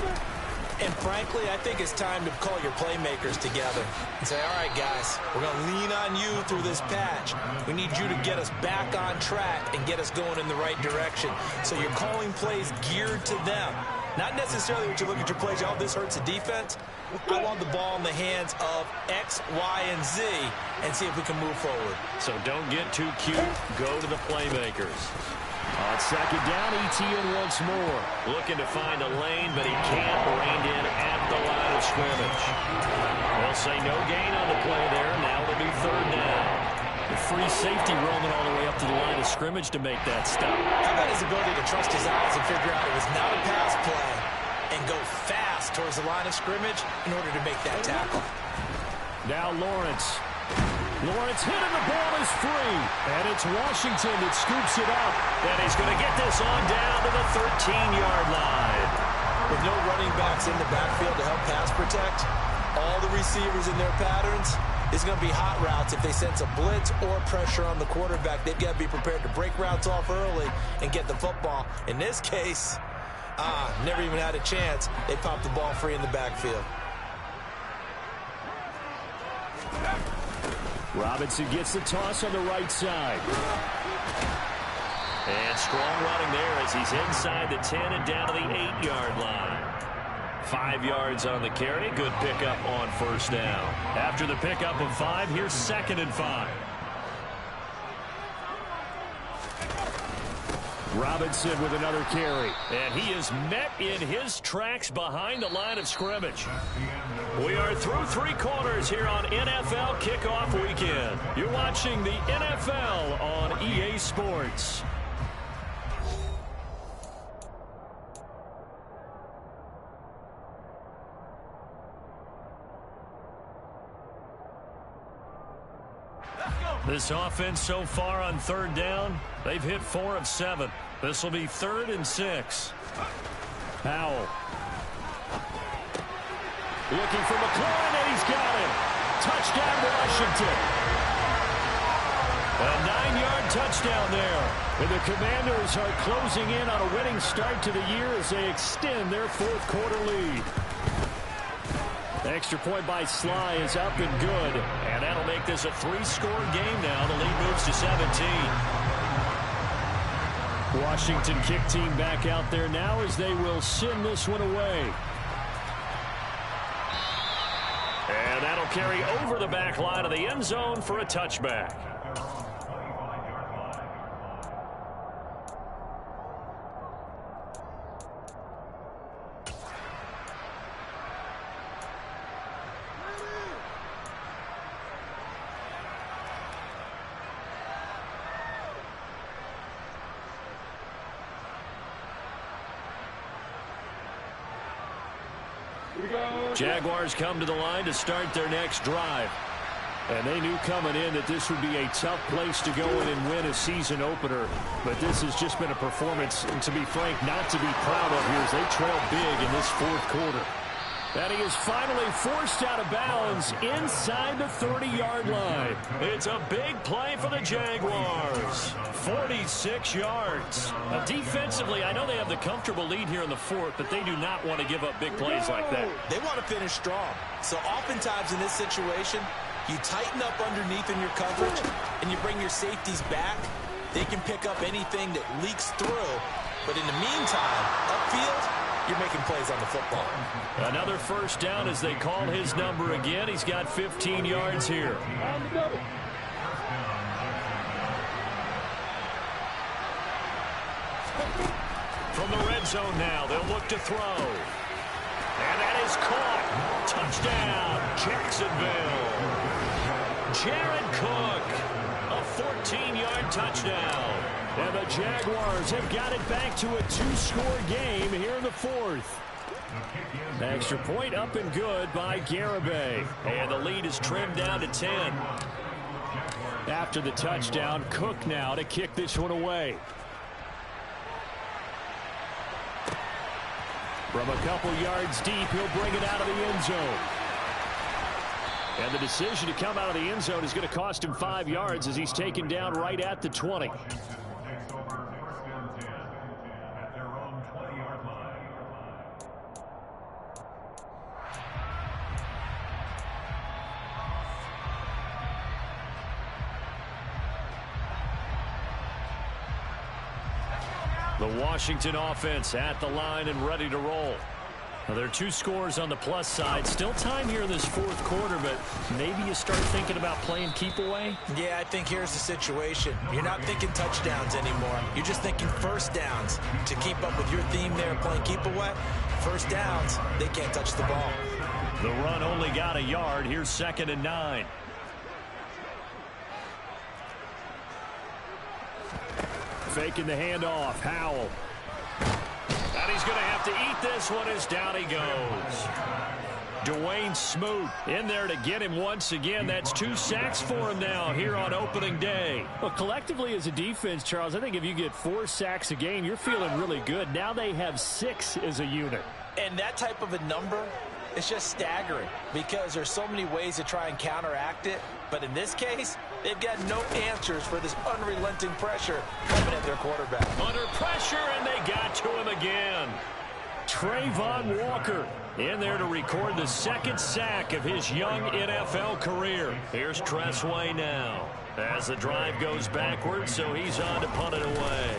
And frankly, I think it's time to call your playmakers together and say, all right, guys, we're going to lean on you through this patch. We need you to get us back on track and get us going in the right direction. So you're calling plays geared to them. Not necessarily what you look at your plays, oh, this hurts the defense. I want the ball in the hands of X, Y, and Z and see if we can move forward. So don't get too cute. Go to the playmakers. On 2nd down, Etienne once more. Looking to find a lane, but he can't. Reined in at the line of scrimmage. They'll say no gain on the play there. Now it'll be 3rd down. The free safety roaming all the way up to the line of scrimmage to make that stop. How about his ability to trust his eyes and figure out it was not a pass play and go fast towards the line of scrimmage in order to make that tackle. Now Lawrence. Lawrence hit and the ball is free. And it's Washington that scoops it up. And he's going to get this on down to the 13-yard line. With no running backs in the backfield to help pass protect, all the receivers in their patterns, it's going to be hot routes. If they sense a blitz or pressure on the quarterback, they've got to be prepared to break routes off early and get the football. In this case, never even had a chance. They popped the ball free in the backfield. Robinson gets the toss on the right side. And strong running there as he's inside the 10 and down to the 8-yard line. 5 yards on the carry. Good pickup on 1st down. After the pickup of 5, here's 2nd and 5. Robinson with another carry. And he is met in his tracks behind the line of scrimmage. We are through 3 quarters here on NFL Kickoff Weekend. You're watching the NFL on EA Sports. This offense so far on third down, they've hit 4 of 7. This will be 3rd and 6. Powell. Looking for McLaurin, and he's got him. Touchdown, Washington. A 9-yard touchdown there. And the Commanders are closing in on a winning start to the year as they extend their 4th quarter lead. The extra point by Sly is up and good. And that'll make this a 3-score game now. The lead moves to 17. Washington kick team back out there now as they will send this one away. And that'll carry over the back line of the end zone for a touchback. Jaguars come to the line to start their next drive. And they knew coming in that this would be a tough place to go in and win a season opener. But this has just been a performance, and to be frank, not to be proud of here as they trail big in this 4th quarter. And he is finally forced out of bounds inside the 30-yard line. It's a big play for the Jaguars. 46 yards. Now, defensively, I know they have the comfortable lead here in the 4th, but they do not want to give up big plays like that. They want to finish strong. So oftentimes in this situation, you tighten up underneath in your coverage, and you bring your safeties back. They can pick up anything that leaks through. But in the meantime, upfield, you're making plays on the football. Another first down as they call his number again. He's got 15 yards here. From the red zone now, they'll look to throw. And that is caught. Touchdown, Jacksonville. Jared Cook, a 14-yard touchdown. And the Jaguars have got it back to a 2-score game here in the 4th. Extra point up and good by Garibay. And the lead is trimmed down to 10. After the touchdown, Cook now to kick this one away. From a couple yards deep, he'll bring it out of the end zone. And the decision to come out of the end zone is going to cost him 5 yards as he's taken down right at the 20. The Washington offense at the line and ready to roll. Now, there are 2 scores on the plus side. Still time here in this 4th quarter, but maybe you start thinking about playing keep away? Yeah, I think here's the situation. You're not thinking touchdowns anymore. You're just thinking first downs. To keep up with your theme there, playing keep away, first downs, they can't touch the ball. The run only got a yard. Here's 2nd and 9. Faking the handoff. Howell. And he's going to have to eat this one as down he goes. Dwayne Smoot in there to get him once again. That's 2 sacks for him now here on opening day. Well, collectively as a defense, Charles, I think if you get 4 sacks a game, you're feeling really good. Now they have 6 as a unit. And that type of a number, it's just staggering because there's so many ways to try and counteract it. But in this case, they've got no answers for this unrelenting pressure coming at their quarterback. Under pressure, and they got to him again. Trayvon Walker in there to record the 2nd sack of his young NFL career. Here's Tressway now as the drive goes backwards, so he's on to punt it away.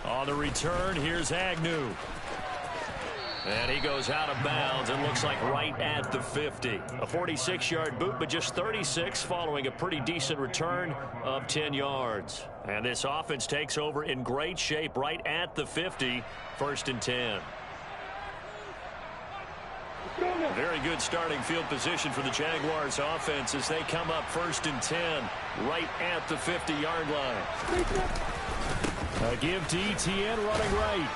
On the return, here's Agnew. And he goes out of bounds and looks like right at the 50. A 46-yard boot, but just 36 following a pretty decent return of 10 yards. And this offense takes over in great shape right at the 50, 1st and 10. Very good starting field position for the Jaguars offense as they come up 1st and 10 right at the 50-yard line. A give to Etienne running right.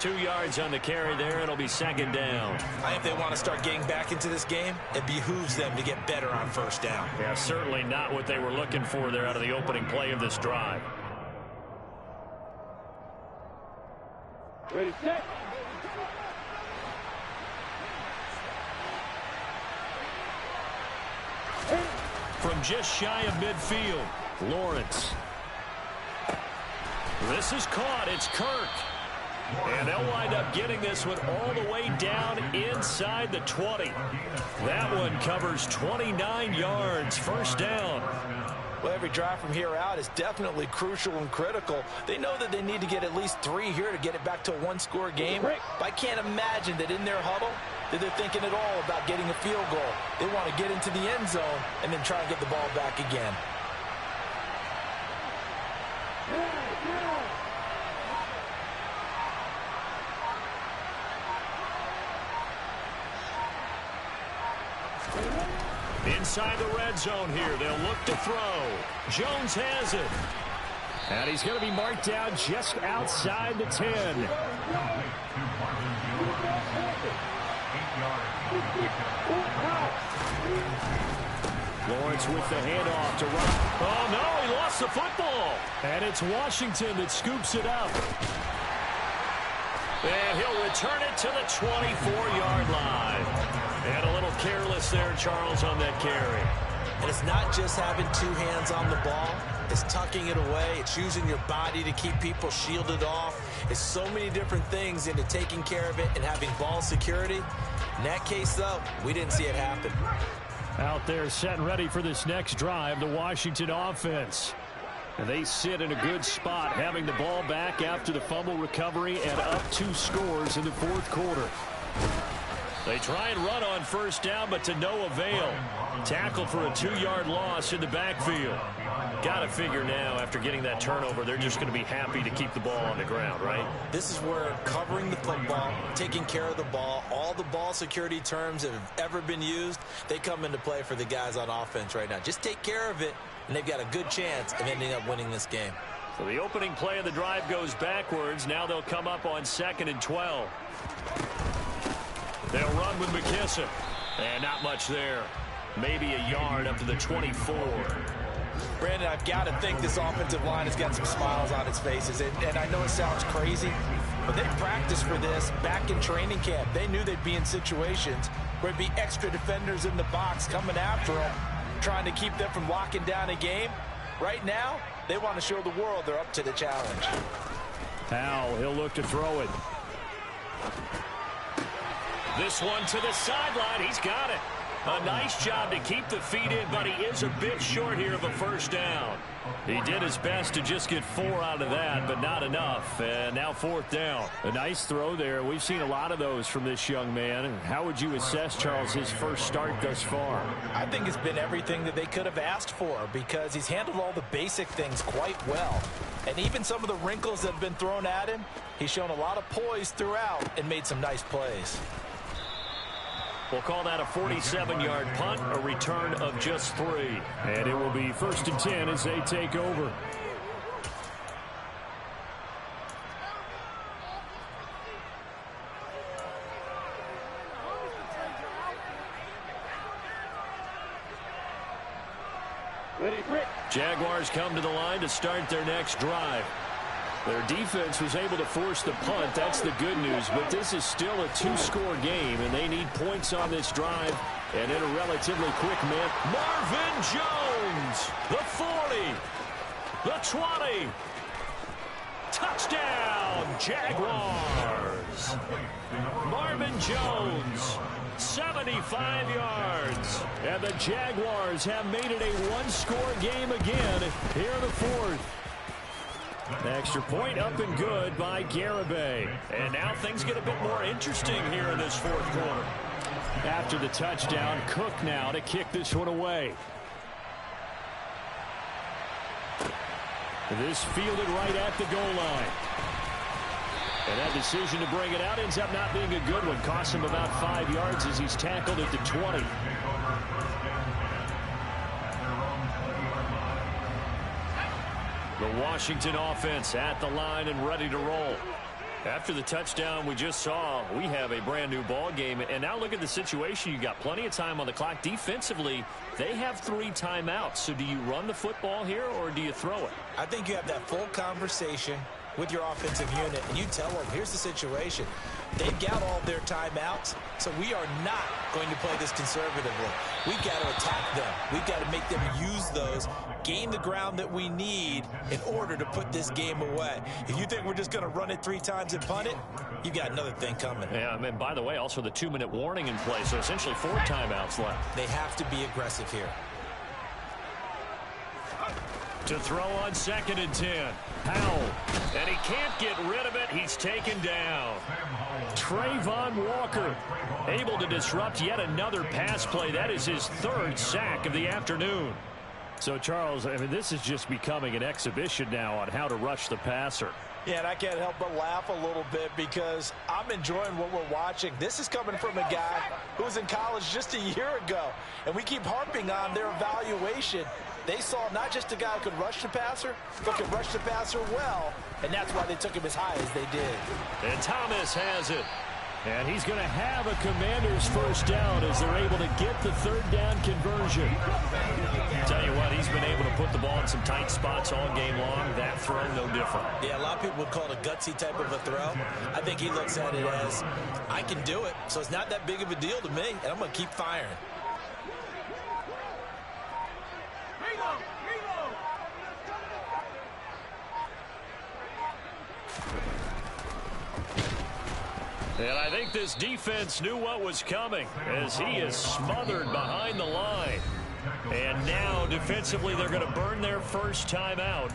2 yards on the carry there. It'll be second down. I think they want to start getting back into this game. It behooves them to get better on first down. Yeah, certainly not what they were looking for there out of the opening play of this drive. Ready, set. From just shy of midfield, Lawrence. This is caught. It's Kirk. And they'll wind up getting this one all the way down inside the 20. That one covers 29 yards. First down. Well, every drive from here out is definitely crucial and critical. They know that they need to get at least 3 here to get it back to a one-score game. But I can't imagine that in their huddle that they're thinking at all about getting a field goal. They want to get into the end zone and then try and get the ball back again. Inside the red zone here. They'll look to throw. Jones has it. And he's going to be marked down just outside the 10. Lawrence with the handoff to Rock. Oh, no, he lost the football. And it's Washington that scoops it up. And he'll return it to the 24-yard line. And a little careless there, Charles, on that carry. And it's not just having 2 hands on the ball. It's tucking it away. It's using your body to keep people shielded off. It's so many different things into taking care of it and having ball security. In that case, though, we didn't see it happen. Out there set and ready for this next drive, the Washington offense. And they sit in a good spot, having the ball back after the fumble recovery and up 2 scores in the fourth quarter. They try and run on first down, but to no avail. Tackle for a 2-yard loss in the backfield. Got to figure now, after getting that turnover, they're just going to be happy to keep the ball on the ground, right? This is where covering the football, taking care of the ball, all the ball security terms that have ever been used, they come into play for the guys on offense right now. Just take care of it, and they've got a good chance of ending up winning this game. So the opening play of the drive goes backwards. Now they'll come up on 2nd and 12. They'll run with McKissick. And not much there. Maybe a yard up to the 24. Brandon, I've got to think this offensive line has got some smiles on its faces. And I know it sounds crazy, but they practiced for this back in training camp. They knew they'd be in situations where it'd be extra defenders in the box coming after them, trying to keep them from locking down a game. Right now, they want to show the world they're up to the challenge. Howell, he'll look to throw it. This one to the sideline. He's got it. A nice job to keep the feet in, but he is a bit short here of a first down. He did his best to just get 4 out of that, but not enough. And now 4th down. A nice throw there. We've seen a lot of those from this young man. How would you assess, Charles, his first start thus far? I think it's been everything that they could have asked for because he's handled all the basic things quite well. And even some of the wrinkles that have been thrown at him, he's shown a lot of poise throughout and made some nice plays. We'll call that a 47-yard punt, a return of just 3. And it will be 1st and 10 as they take over. Jaguars come to the line to start their next drive. Their defense was able to force the punt. That's the good news. But this is still a 2-score game, and they need points on this drive. And in a relatively quick man, Marvin Jones, the 40, the 20. Touchdown, Jaguars. Marvin Jones, 75 yards. And the Jaguars have made it a 1-score game again here in the 4th. Extra point up and good by Garibay. And now things get a bit more interesting here in this 4th quarter. After the touchdown, Cook now to kick this one away. This fielded right at the goal line. And that decision to bring it out ends up not being a good one. Costs him about 5 yards as he's tackled at the 20. The Washington offense at the line and ready to roll. After the touchdown we just saw, we have a brand new ball game. And now look at the situation. You got plenty of time on the clock. Defensively, they have 3 timeouts. So do you run the football here or do you throw it? I think you have that full conversation with your offensive unit, and you tell them, here's the situation. They've got all their timeouts, so we are not going to play this conservatively. We've got to attack them. We've got to make them use those, gain the ground that we need in order to put this game away. If you think we're just going to run it 3 times and punt it, you've got another thing coming. Yeah, and by the way, also the 2-minute warning in place, so essentially 4 timeouts left. They have to be aggressive here. To throw on 2nd and 10. Howell. And he can't get rid of it. He's taken down. Trayvon Walker able to disrupt yet another pass play. That is his 3rd sack of the afternoon. So, Charles, I mean, this is just becoming an exhibition now on how to rush the passer. Yeah, and I can't help but laugh a little bit because I'm enjoying what we're watching. This is coming from a guy who was in college just a year ago, and we keep harping on their evaluation. They saw not just a guy who could rush the passer, but could rush the passer well, and that's why they took him as high as they did. And Thomas has it. And he's going to have a Commander's first down as they're able to get the 3rd down conversion. Tell you what, he's been able to put the ball in some tight spots all game long. That throw, no different. Yeah, a lot of people would call it a gutsy type of a throw. I think he looks at it as, I can do it, so it's not that big of a deal to me, and I'm going to keep firing. And I think this defense knew what was coming as he is smothered behind the line. And now defensively they're going to burn their first timeout.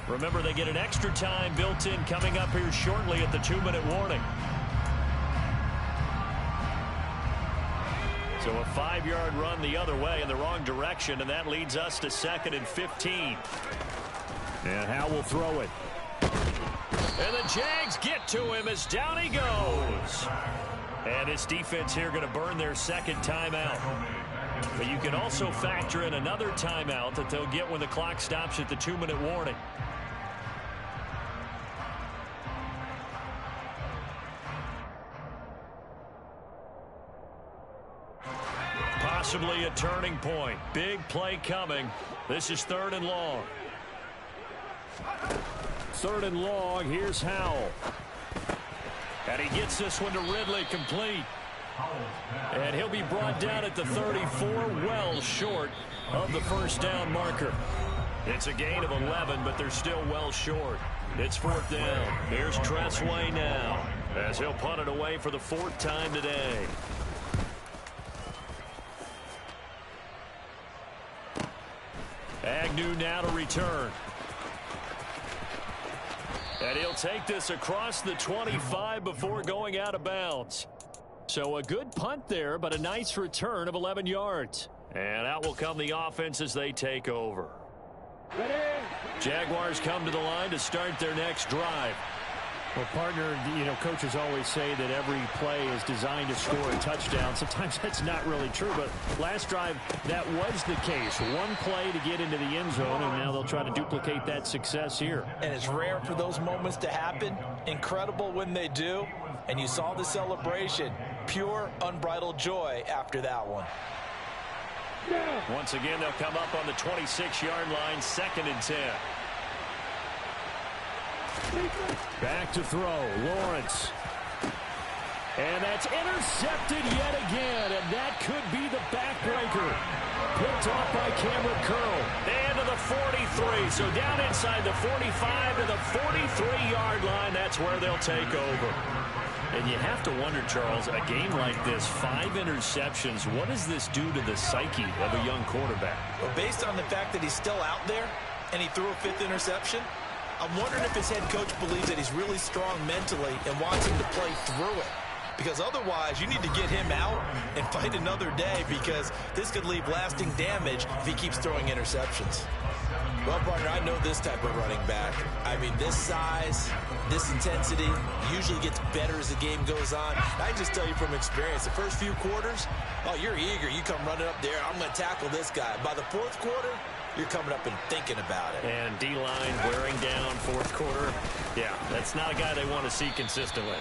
Remember, they get an extra time built in coming up here shortly at the 2-minute warning. So a 5-yard run the other way in the wrong direction, and that leads us to 2nd and 15. And Howe will throw it. And the Jags get to him as down he goes. And his defense here going to burn their 2nd timeout. But you can also factor in another timeout that they'll get when the clock stops at the 2-minute warning. Possibly a turning point. Big play coming. This is 3rd and long. 3rd and long. Here's Howell. And he gets this one to Ridley, complete. And he'll be brought down at the 34, well short of the first down marker. It's a gain of 11, but they're still well short. It's 4th down. Here's Tressway now as he'll punt it away for the 4th time today. Agnew now to return. And he'll take this across the 25 before going out of bounds. So a good punt there, but a nice return of 11 yards. And out will come the offense as they take over. Ready? Jaguars come to the line to start their next drive. Well, partner, you know, coaches always say that every play is designed to score a touchdown. Sometimes that's not really true, but last drive, that was the case. One play to get into the end zone, and now they'll try to duplicate that success here. And it's rare for those moments to happen. Incredible when they do. And you saw the celebration. Pure, unbridled joy after that one. Once again, they'll come up on the 26-yard line, 2nd and 10. Back to throw, Lawrence. And that's intercepted yet again, and that could be the backbreaker. Picked off by Cameron Curl. And to the 43, so down inside the 45 to the 43-yard line. That's where they'll take over. And you have to wonder, Charles, a game like this, 5 interceptions, what does this do to the psyche of a young quarterback? Well, based on the fact that he's still out there and he threw a 5th interception, I'm wondering if his head coach believes that he's really strong mentally and wants him to play through it. Because otherwise, you need to get him out and fight another day, because this could leave lasting damage if he keeps throwing interceptions. Well, partner, I know this type of running back. I mean, this size, this intensity usually gets better as the game goes on. I can just tell you from experience, the first few quarters, oh, you're eager. You come running up there, I'm going to tackle this guy. By the 4th quarter, you're coming up and thinking about it. And D-line wearing down fourth quarter. Yeah, that's not a guy they want to see consistently.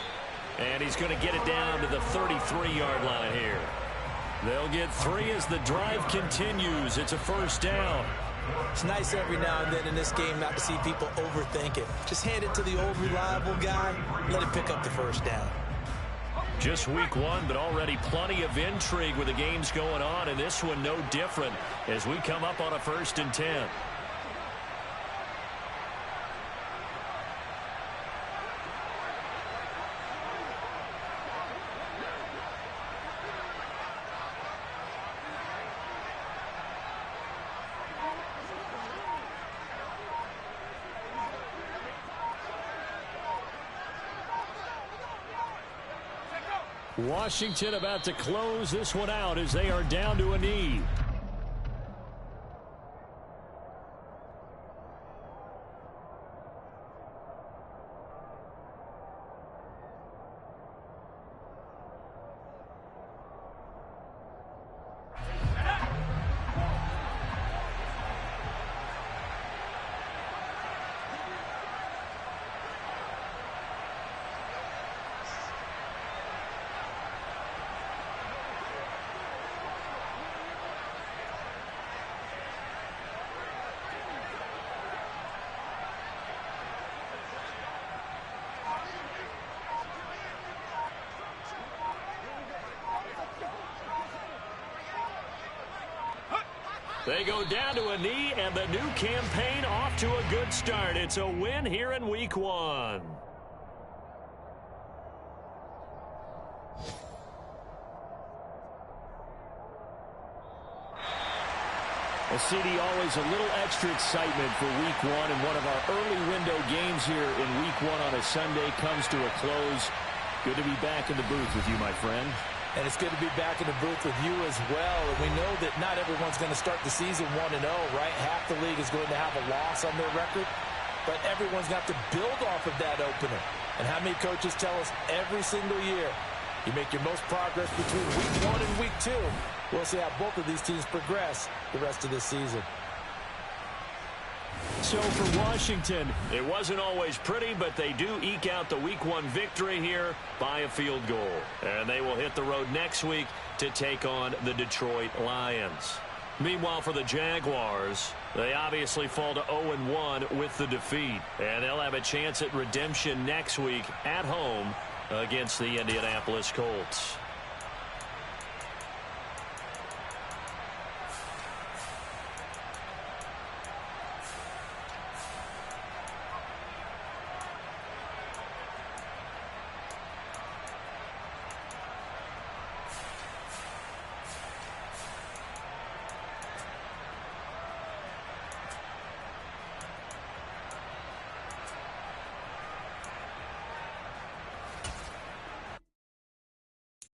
And he's going to get it down to the 33-yard line here. They'll get 3 as the drive continues. It's a first down. It's nice every now and then in this game not to see people overthink it. Just hand it to the old reliable guy. Let him pick up the first down. Just week 1, but already plenty of intrigue with the games going on, and this one no different as we come up on a 1st and 10. Washington about to close this one out as they are down to a knee. They go down to a knee, and the new campaign off to a good start. It's a win here in week 1. Well, CD, always a little extra excitement for week 1, and one of our early window games here in week 1 on a Sunday comes to a close. Good to be back in the booth with you, my friend. And it's good to be back in the booth with you as well. And we know that not everyone's going to start the season 1-0, right? Half the league is going to have a loss on their record. But everyone's got to build off of that opener. And how many coaches tell us every single year, you make your most progress between week 1 and week 2. We'll see how both of these teams progress the rest of this season. So for Washington, it wasn't always pretty, but they do eke out the week 1 victory here by a field goal. And they will hit the road next week to take on the Detroit Lions. Meanwhile, for the Jaguars, they obviously fall to 0-1 with the defeat. And they'll have a chance at redemption next week at home against the Indianapolis Colts.